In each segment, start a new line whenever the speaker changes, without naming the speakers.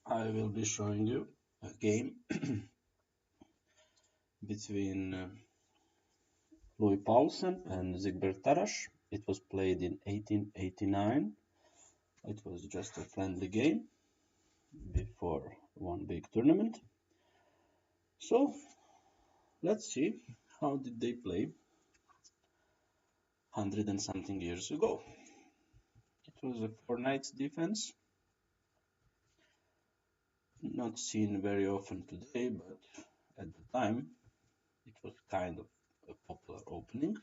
I will be showing you a game between Louis Paulsen and Tarrasch. It was played in 1889. It was just a friendly game before one big tournament. So let's see how did they play 100 and something years ago. It was a 4 knights defense, not seen very often today, but at the time it was kind of a popular opening.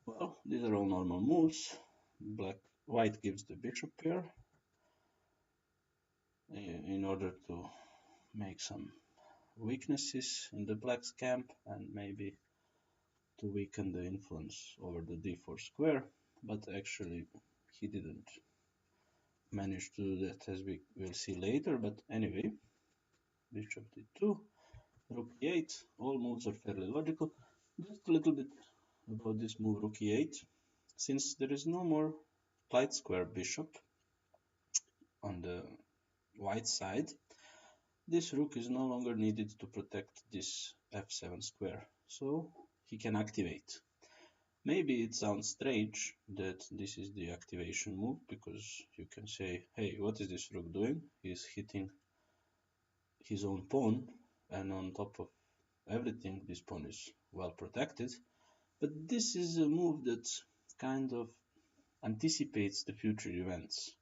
Well, these are all normal moves. White gives the bishop pair in order to make some weaknesses in the black's camp and maybe to weaken the influence over the d4 square, but actually he didn't manage to do that, as we will see later. But anyway, bishop d2, rook e8, all moves are fairly logical. Just a little bit about this move rook e8. Since there is no more light square bishop on the white side, this rook is no longer needed to protect this f7 square, so he can activate. Maybe it sounds strange that this is the activation move, because you can say, hey, what is this rook doing? He's hitting his own pawn, and on top of everything, this pawn is well protected. But this is a move that kind of anticipates the future events.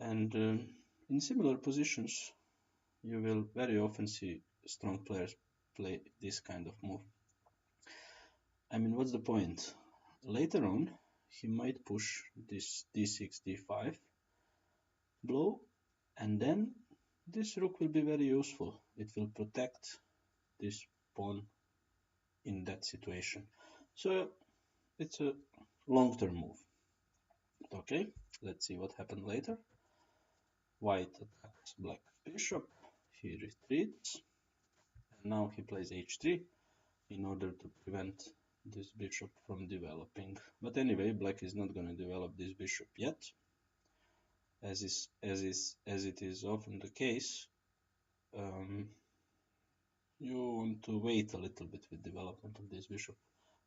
And in similar positions, you will very often see strong players play this kind of move. I mean, what's the point? Later on, he might push this d6, d5 blow, and then this rook will be very useful. It will protect this pawn in that situation. So it's a long-term move. Okay, let's see what happened later. White attacks black bishop, he retreats, and now he plays h3 in order to prevent this bishop from developing. But anyway, black is not going to develop this bishop yet. As it is often the case, you want to wait a little bit with development of this bishop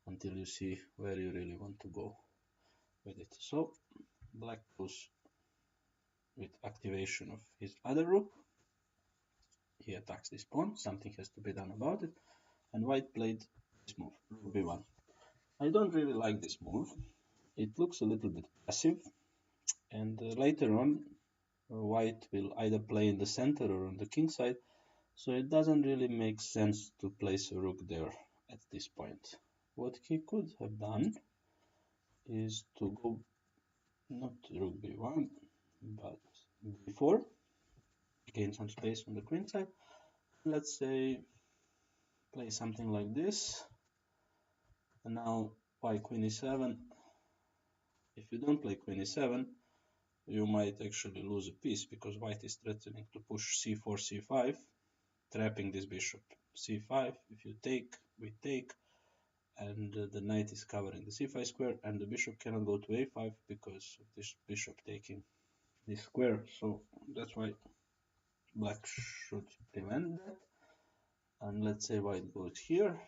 until you see where you really want to go with it. So black goes with activation of his other rook. He attacks this pawn, something has to be done about it, and white played this move, rook b1. I don't really like this move. It looks a little bit passive, and later on white will either play in the center or on the king side, so it doesn't really make sense to place a rook there at this point. What he could have done is to go not rook b1 but b4, gain some space on the queen side. Let's say play something like this, and now why queen e7? If you don't play queen e7, you might actually lose a piece, because white is threatening to push c4, c5, trapping this bishop. c5, if you take, we take, and the knight is covering the c5 square, and the bishop cannot go to a5 because of this bishop taking this square. So that's why black should prevent that. And let's say white goes here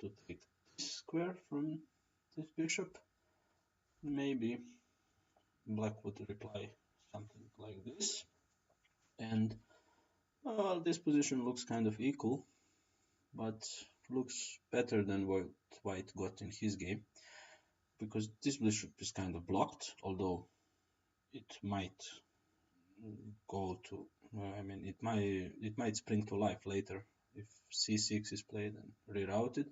to take this square from this bishop. Maybe black would reply something like this, and well, this position looks kind of equal, but looks better than what white got in his game, because this bishop is kind of blocked, although it might go to, I mean, it might spring to life later if c6 is played and rerouted,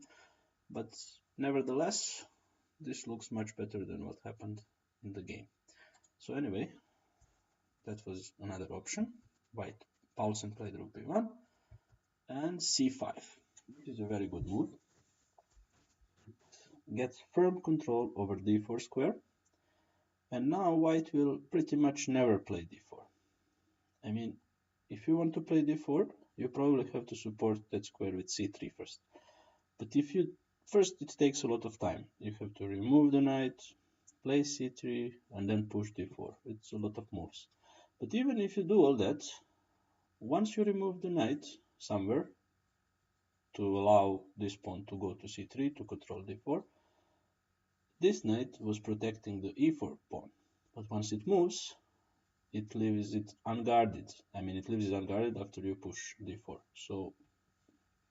but nevertheless, this looks much better than what happened in the game. So anyway, that was another option. White Paulsen played rook b1 and c5. This is a very good move. It gets firm control over d4 square, and now white will pretty much never play d4. I mean, if you want to play d4, you probably have to support that square with c3 first. But if you first, it takes a lot of time. You have to remove the knight, play c3, and then push d4. It's a lot of moves. But even if you do all that, once you remove the knight somewhere to allow this pawn to go to c3 to control d4, this knight was protecting the e4 pawn. But once it moves, it leaves it unguarded. I mean, it leaves it unguarded after you push d4. So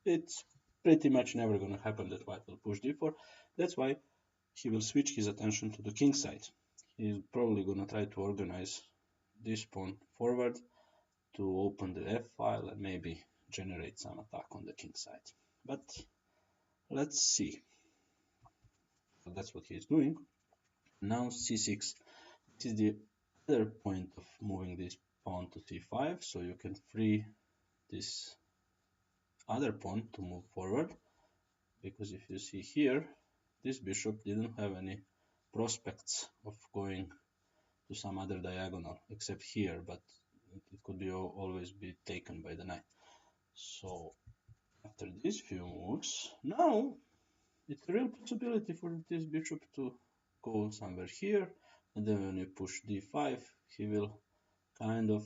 it's pretty much never going to happen that white will push d4. That's why he will switch his attention to the king side. He's probably going to try to organize this pawn forward to open the f file and maybe generate some attack on the king side. But let's see. So that's what he's doing. Now c6. This is the other point of moving this pawn to c5, so you can free this other pawn to move forward, because if you see here, this bishop didn't have any prospects of going to some other diagonal except here, but it could be always be taken by the knight. So after these few moves, now it's a real possibility for this bishop to go somewhere here, and then when you push d5, he will kind of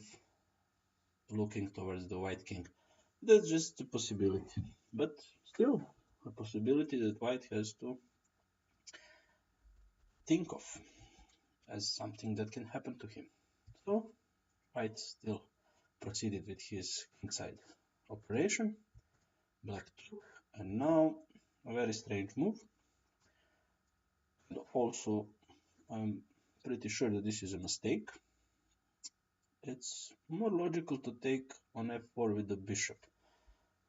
looking towards the white king. That's just a possibility, but still a possibility that white has to think of as something that can happen to him. So white still proceeded with his kingside operation. Black took, and now a very strange move. And also, I'm pretty sure that this is a mistake. It's more logical to take on f4 with the bishop.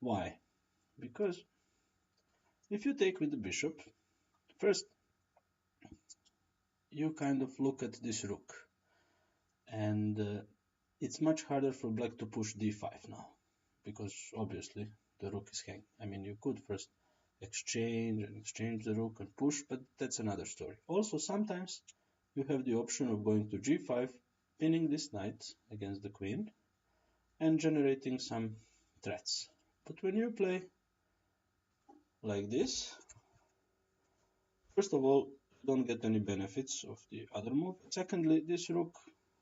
Why? Because if you take with the bishop, first you kind of look at this rook, and it's much harder for black to push d5 now, because obviously the rook is hanging. I mean, you could first exchange the rook and push, but that's another story. Also, sometimes you have the option of going to g5, pinning this knight against the queen, and generating some threats. But when you play like this, first of all, you don't get any benefits of the other move. Secondly, this rook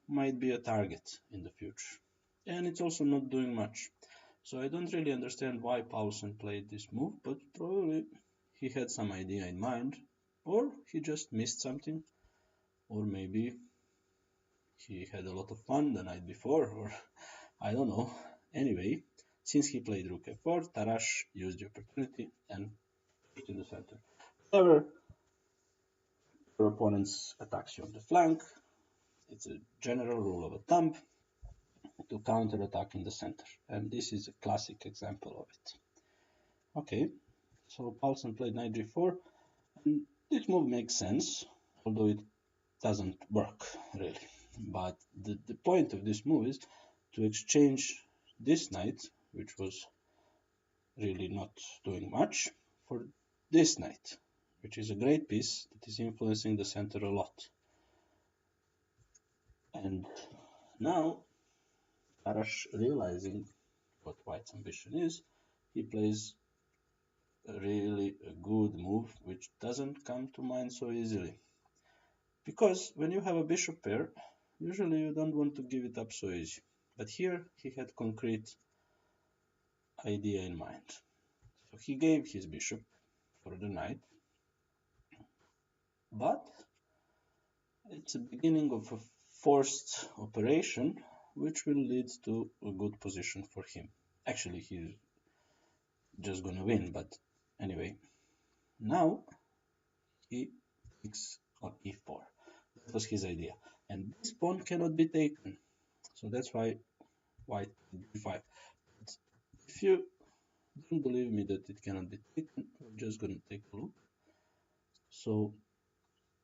might be a target in the future, and it's also not doing much. So I don't really understand why Paulsen played this move, but probably he had some idea in mind, or he just missed something, or maybe he had a lot of fun the night before, or I don't know. Anyway, since he played rook f4, Tarrasch used the opportunity and put in the center. Whenever your opponents attacks you on the flank, it's a general rule of thumb to counter-attack in the center, and this is a classic example of it. Okay, so Paulsen played knight g4, and this move makes sense, although it doesn't work really. But the point of this move is to exchange this knight, which was really not doing much, for this knight, which is a great piece that is influencing the center a lot. And now Tarrasch, realizing what white's ambition is, he plays a really good move which doesn't come to mind so easily. Because when you have a bishop pair, usually you don't want to give it up so easy. But here he had concrete idea in mind. So he gave his bishop for the knight, but it's the beginning of a forced operation which will lead to a good position for him. Actually, he's just gonna win, but anyway. Now he picks on e4. That was his idea. And this pawn cannot be taken. So that's why white d5. But if you don't believe me that it cannot be taken, we're just gonna take a look. So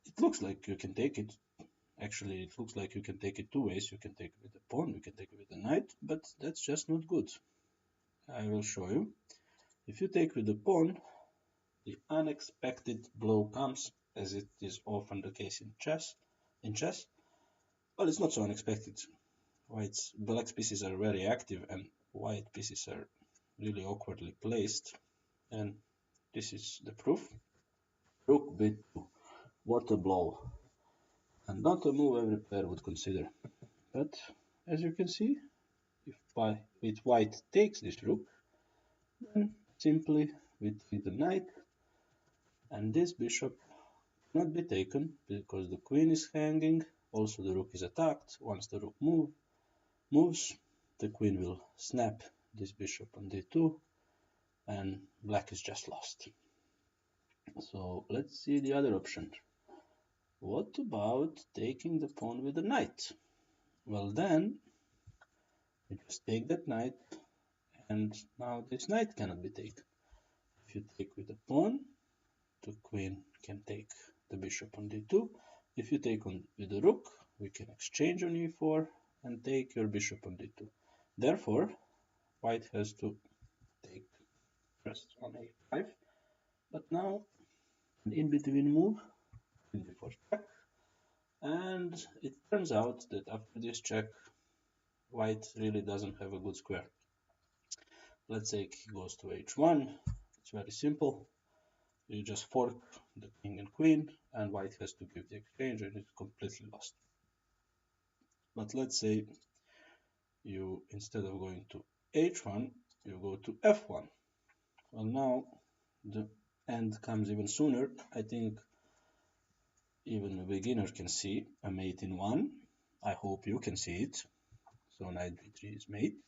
it looks like you can take it. Actually, it looks like you can take it two ways. You can take it with the pawn, you can take it with the knight, but that's just not good. I will show you. If you take with the pawn, the unexpected blow comes, as it is often the case in chess. Well, it's not so unexpected. Black pieces are very active and white pieces are really awkwardly placed. And this is the proof. Rook b2. What a blow. And not a move every player would consider. But as you can see, if white takes this rook, then simply we take the knight, and this bishop cannot be taken because the queen is hanging. Also, the rook is attacked. Once the rook moves, the queen will snap this bishop on d2, and black is just lost. So let's see the other option. What about taking the pawn with the knight? Well, then you just take that knight, and now this knight cannot be taken. If you take with the pawn, the queen can take the bishop on d2. If you take on with the rook, we can exchange on e4 and take your bishop on d2. Therefore, white has to take first on a5, but now an in-between move, queen d4 check, and it turns out that after this check, white really doesn't have a good square. Let's say he goes to h1. It's very simple. You just fork the king and queen, and white has to give the exchange, and it's completely lost. But let's say you, instead of going to h1, you go to f1. Well, now the end comes even sooner. I think even a beginner can see a mate in 1. I hope you can see it. So knight b3 is mate.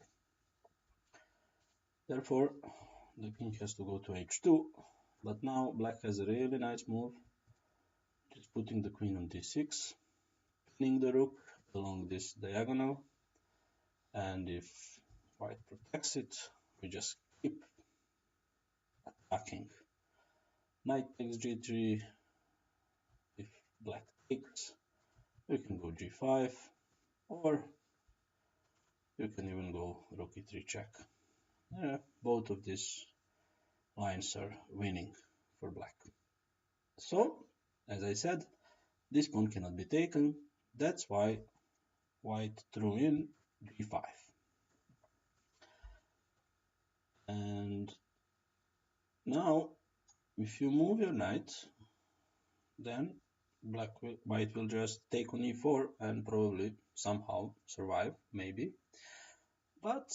Therefore, the king has to go to h2. But now black has a really nice move. Just putting the queen on d6, pinning the rook along this diagonal. And if white protects it, we just keep attacking. Knight takes g3. If black takes, we can go g5, or you can even go rook e3 check. Yeah, both of these lines are winning for black. So, as I said, this pawn cannot be taken. That's why white threw in g5. And now, if you move your knight, then white will just take on e4 and probably somehow survive, maybe. But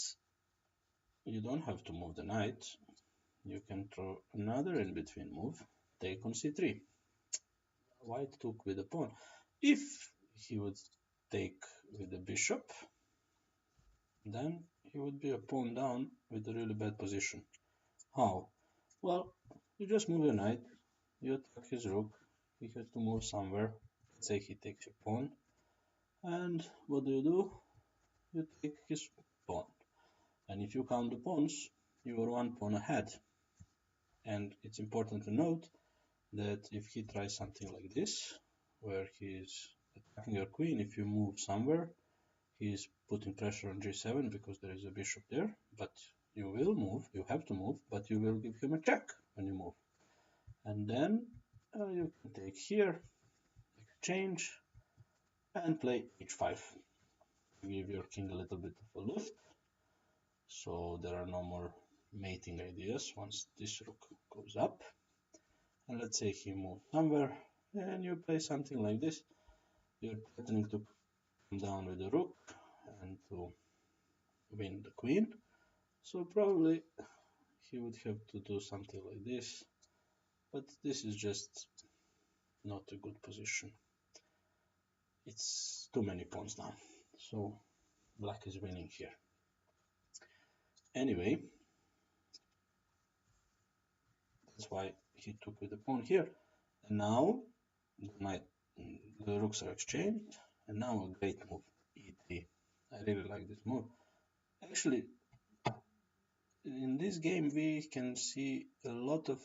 you don't have to move the knight. You can throw another in-between move, take on c3. White took with the pawn. If he would take with the bishop, then he would be a pawn down with a really bad position. How? Well, you just move your knight, you attack his rook, he has to move somewhere. Let's say he takes your pawn, and what do? You take his pawn. And if you count the pawns, you are one pawn ahead. And it's important to note that if he tries something like this, where he is attacking your queen, if you move somewhere, he is putting pressure on g7 because there is a bishop there, but you will move, you have to move, but you will give him a check when you move. And then you can take here, exchange, and play h5. Give your king a little bit of a lift, so there are no more mating ideas once this rook goes up. And let's say he moves somewhere, and you play something like this. You're threatening to come down with the rook and to win the queen. So probably he would have to do something like this, but this is just not a good position. It's too many pawns now, so black is winning here. Anyway, that's why he took with the pawn here. And now the rooks are exchanged, and now a great move, e3. I really like this move. Actually, in this game we can see a lot of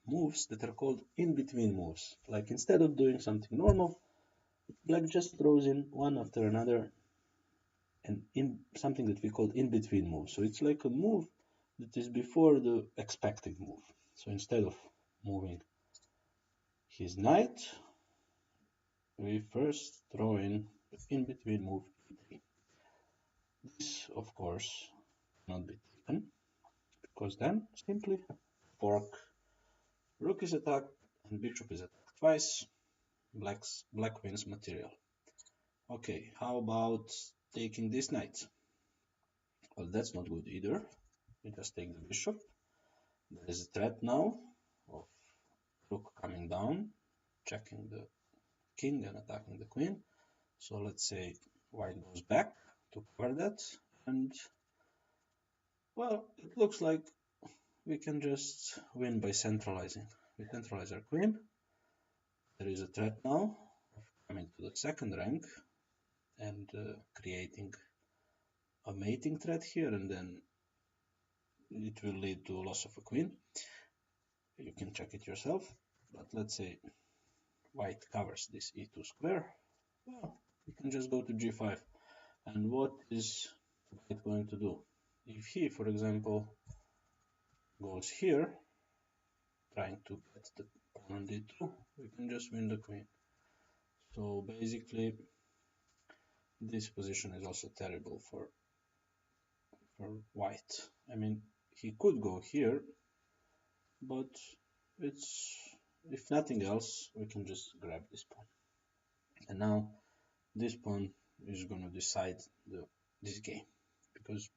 moves that are called in-between moves. Like instead of doing something normal, black just throws in one after another and in something that we call in-between moves. So it's like a move that is before the expected move. So instead of moving his knight, we first throw in the in-between move e3. This, of course, cannot be taken, because then simply fork, rook is attacked and bishop is attacked twice. Black wins material. Okay, how about taking this knight. Well, that's not good either. We just take the bishop. There is a threat now of rook coming down, checking the king and attacking the queen. So let's say white goes back to cover that, and well, it looks like we can just win by centralizing. We centralize our queen. There is a threat now of coming to the second rank and creating a mating threat here, and then it will lead to loss of a queen. You can check it yourself, but let's say white covers this e2 square. Well, we can just go to g5. And what is white going to do? If he, for example, goes here, trying to get the pawn on d2, we can just win the queen. So basically, this position is also terrible for white. I mean, he could go here, but it's, if nothing else, we can just grab this pawn. And now this pawn is going to decide this game, because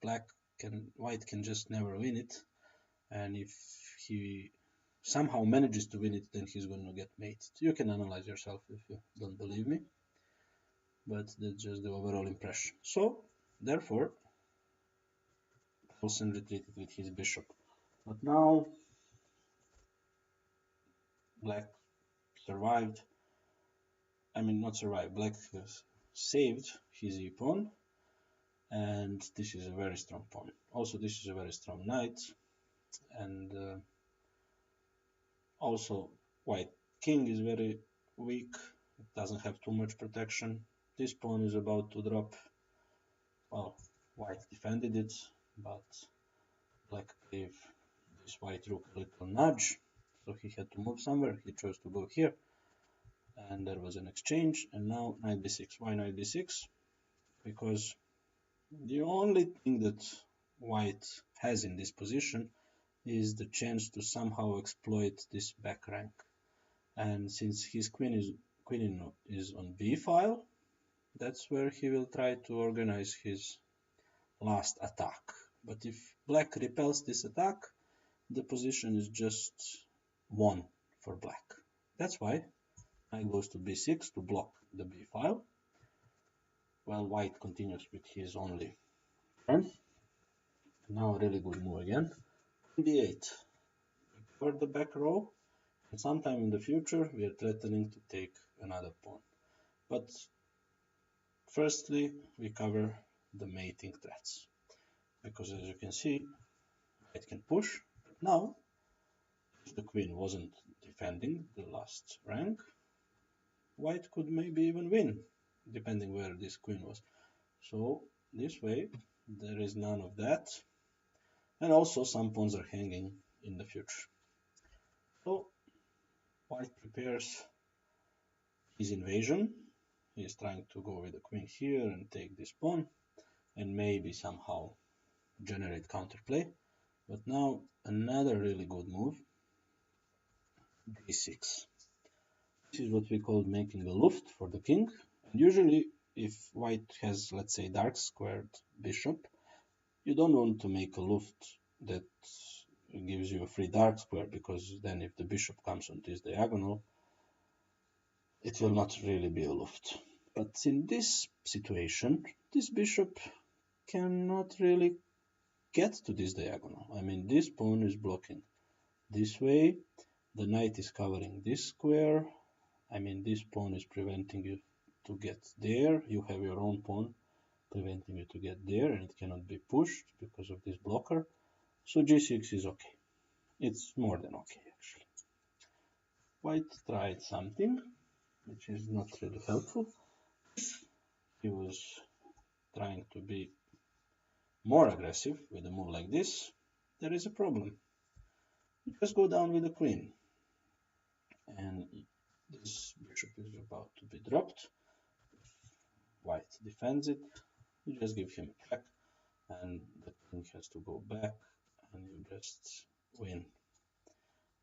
white can just never win it, and if he somehow manages to win it, then he's going to get mated. You can analyze yourself if you don't believe me, but that's just the overall impression. So therefore Paulsen retreated with his bishop, but now black survived. I mean, not survived, black saved his e-pawn, and this is a very strong pawn. Also, this is a very strong knight, and also white king is very weak. It doesn't have too much protection. This pawn is about to drop. Well, white defended it, but black gave this white rook a little nudge, so he had to move somewhere. He chose to go here, and there was an exchange, and now knight b6. Why knight b6? Because the only thing that white has in this position is the chance to somehow exploit this back rank. And since his queen is on b file, that's where he will try to organize his last attack. But if black repels this attack, the position is just won for black. That's why knight goes to b6 to block the b file, while white continues with his only turn. Now a really good move again. d8. For the back row, and sometime in the future we are threatening to take another pawn. But firstly, we cover the mating threats, because as you can see, white can push. Now, if the queen wasn't defending the last rank, white could maybe even win, depending where this queen was. So this way, there is none of that, and also some pawns are hanging in the future. So white prepares his invasion. He is trying to go with the queen here and take this pawn, and maybe somehow generate counterplay. But now another really good move, d6. This is what we call making a luft for the king. And usually if white has, let's say, dark squared bishop, you don't want to make a luft that gives you a free dark square, because then if the bishop comes on this diagonal, it will not really be a luft. But in this situation, this bishop cannot really get to this diagonal. I mean, this pawn is blocking this way, the knight is covering this square. I mean, this pawn is preventing you to get there. You have your own pawn preventing you to get there, and it cannot be pushed because of this blocker. So g6 is okay. It's more than okay, actually. White tried something which is not really helpful. He was trying to be more aggressive with a move like this. There is a problem. You just go down with the queen, and this bishop is about to be dropped. White defends it. You just give him a check, and the king has to go back, and you just win.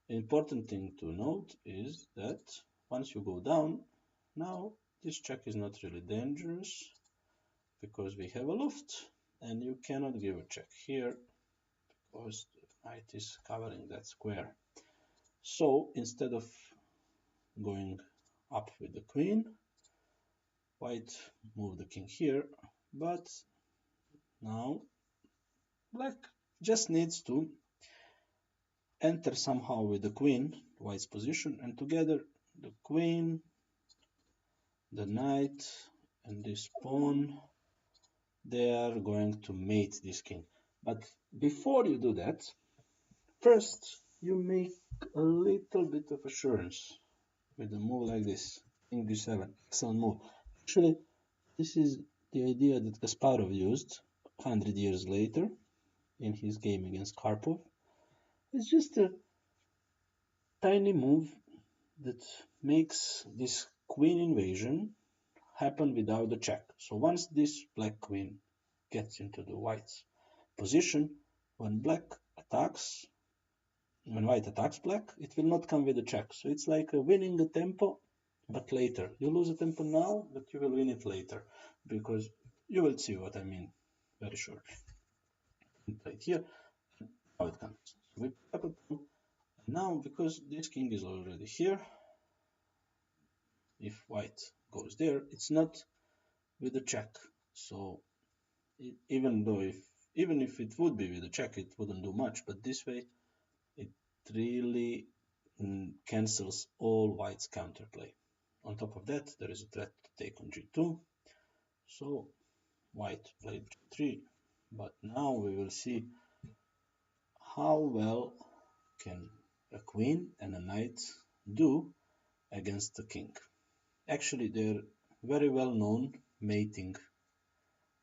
The important thing to note is that once you go down, now this check is not really dangerous, because we have a luft, and you cannot give a check here because the knight is covering that square. So instead of going up with the queen, white moved the king here, but now black just needs to enter somehow with the queen, white's position, and together the queen, the knight, and this pawn, they are going to mate this king. But before you do that, first you make a little bit of assurance with a move like this, king d7, excellent move. Actually, this is the idea that Kasparov used 100 years later in his game against Karpov. It's just a tiny move that makes this queen invasion happen without the check. So once this black queen gets into the white's position, when white attacks black, it will not come with a check. So it's like winning a tempo, but later. You lose a tempo now, but you will win it later, because you will see what I mean very shortly. Right here, how it comes. So we pick up a pawn. Now, because this king is already here, if white goes there, it's not with a check. So even if it would be with a check, it wouldn't do much. But this way, it really cancels all white's counterplay. On top of that, there is a threat to take on g2. So white played g3. But now we will see how well can a queen and a knight do against the king. Actually, they're very well known mating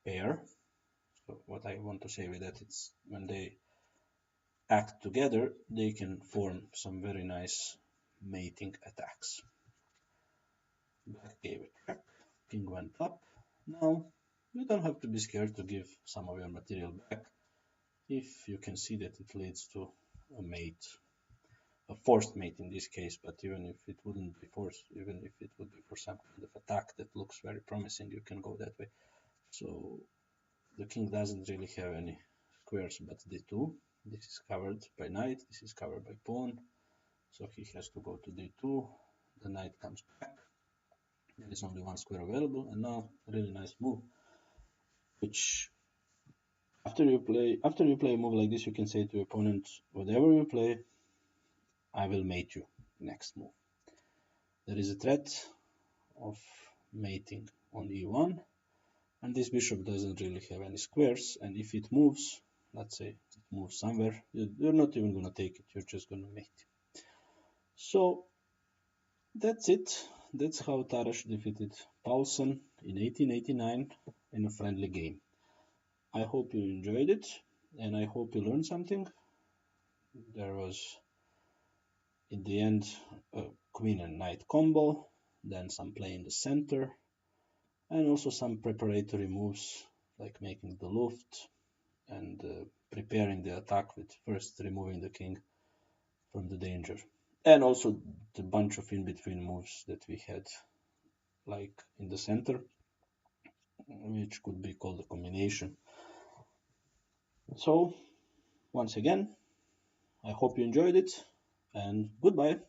pair. So what I want to say with that, it's when they act together, they can form some very nice mating attacks. Black gave a check, king went up. Now, you don't have to be scared to give some of your material back if you can see that it leads to a mate, a forced mate in this case, but even if it wouldn't be forced, even if it would be for some kind of attack that looks very promising, you can go that way. So the king doesn't really have any squares but d2. This is covered by knight, this is covered by pawn, so he has to go to d2. The knight comes back. There is only one square available, and now a really nice move, which after you play a move like this, you can say to your opponent, whatever you play, I will mate you next move. There is a threat of mating on e1, and this bishop doesn't really have any squares, and if it moves, let's say it moves somewhere, you're not even going to take it, you're just going to mate. So that's it. That's how Tarrasch defeated Paulsen in 1889 in a friendly game. I hope you enjoyed it, and I hope you learned something. There was, in the end, a queen and knight combo, then some play in the center, and also some preparatory moves like making the luft and preparing the attack with first removing the king from the danger. And also the bunch of in-between moves that we had, like in the center, which could be called a combination. So, once again, I hope you enjoyed it, and goodbye.